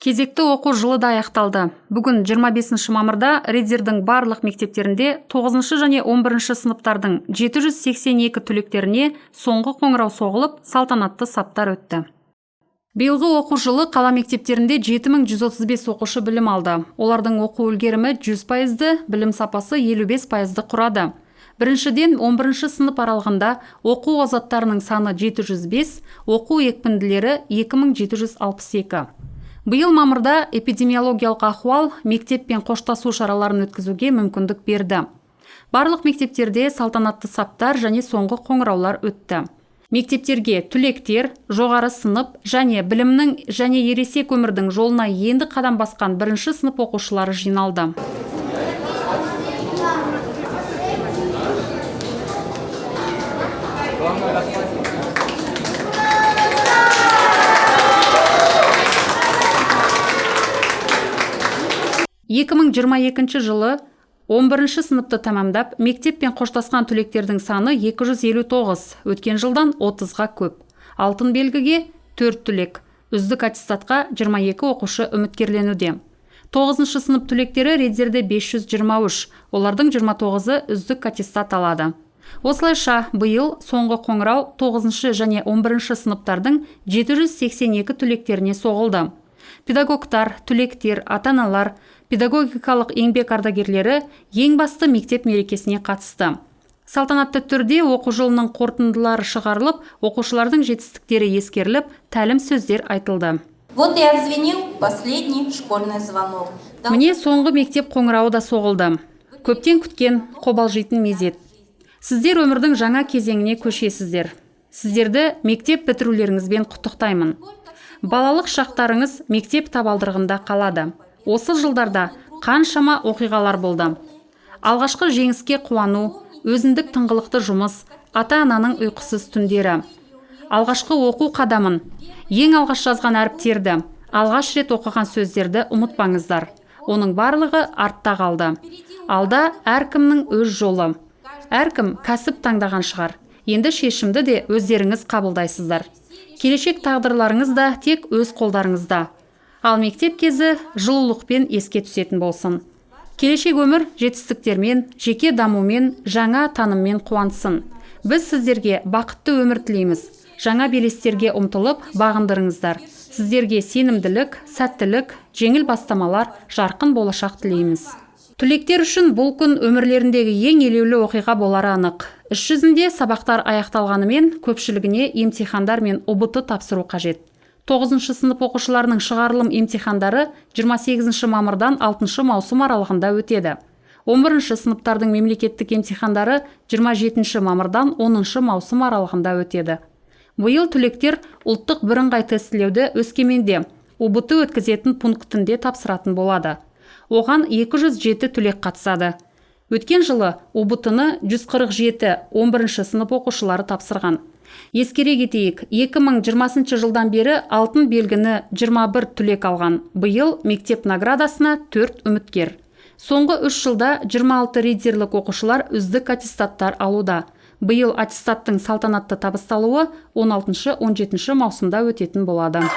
Кезекті оқу жылы да аяқталды. Бүгін 25 мамырда Ридзердің барлық мектептерінде 9 және 11 сыныптардың 782 түлектеріне соңғы қоңырау соғылып, салтанатты саптар өтті. Биылғы оқу жылы қала мектептерінде 7135 оқушы білім алды. Олардың оқу үлгерімі 100%, білім сапасы 55%-ды құрады. Біріншіден 11 сынып аралығында оқу озаттарының саны 705, оқу екпінділері 2762. Биыл мамырда эпидемиологиялық ахуал мектеппен қоштасу шараларын өткізуге мүмкіндік берді. Барлық мектептерде салтанатты саптар және соңғы қоңыраулар өтті. Мектептерге түлектер, жоғары сынып және білімнің және ересек өмірдің жолына енді қадам басқан бірінші сынып оқушылары жиналды. жылы 11 сыныпты тамамдап, мектеппен қоштасқан түлектердің саны 259, өткен жылдан 30-ға көп. Алтын белгіге 4 түлек, үздік аттестатқа 22 оқушы үміткерленуде. 9 сынып түлектері Ридзерде 523, олардың 29-ы үздік аттестат алады. Осылайша, биыл соңғы қоңырау 9 және 11 сыныптардың 782 түлектеріне соғылды. Педагогтар, түлектер, ата-аналар, педагогикалық еңбек ардагерлері ең басты мектеп мерекесіне қатысты. Салтанатты түрде оқу жылының қорытындылары шығарылып, оқушылардың жетістіктері ескеріліп, тәлім сөздер айтылды. Вот и отзвенел последний школьный звонок. Міне соңғы мектеп қоңырауы да соғылды. Көптен күткен қобалжитын мезет. Сіздер өмірдің жаңа кезеңіне көшесіздер. Сіздерді мектеп бітірулеріңізбен құттықтаймын. Балалық шақтарыңыз мектеп табалдырығында қалады. Осы жылдарда қаншама оқиғалар болды. Алғашқы жеңіске қуану, өзіндік тыңғылықты жұмыс, ата-ананың ұйқысыз түндері. Алғашқы оқу қадамын, ең алғаш жазған әріптерді, алғаш рет оқыған сөздерді ұмытпаңыздар. Оның барлығы артта қалды. Алда әркімнің өз жолы. Әркім кәсіп таңдаған шығар. Енді шешімді де өздеріңіз қабылдайсыздар. Келешек тағдырларыңыз да тек өз қолдарыңызда. Ал мектеп кезі жылулықпен еске түсетін болсын. Келешек өмір жетістіктермен, жеке дамумен, жаңа таныммен қуансын. Біз сіздерге бақытты өмір тілейміз. Жаңа белестерге ұмтылып, бағындырыңыздар. Сіздерге сенімділік, сәттілік, жеңіл бастамалар, жарқын болашақ тілейміз. Түлектер үшін бұл күн өмірлеріндегі ең елеулі оқиға болары анық. Іс жүзінде сабақтар аяқталғанымен, көпшілігіне емтихандар мен ұбт тапсыру қажет. 9 сынып оқушыларының шығарылым емтихандары 28 мамырдан 6 маусым аралығында өтеді. 11 сыныптардың мемлекеттік емтихандары 27 мамырдан 10 маусым аралығында өтеді. Биыл түлектер ұлттық бірыңғай тестілеуді Өскеменде, ұбт өткізетін пунктінде тапсыратын болады. Оған 207 түлек қатысады. Өткен жылы ұбт-ны 147 11 сынып оқушылары тапсырған. Ескере кетейік, 2020 жылдан бері алтын белгіні 21 түлек алған. Биыл мектеп наградасына 4 үміткер. Соңғы 3 жылда 26 ридзерлік оқушылар үздік аттестаттар алуда. Биыл аттестаттың салтанатты табысталуы 16-17 маусымда өтетін болады.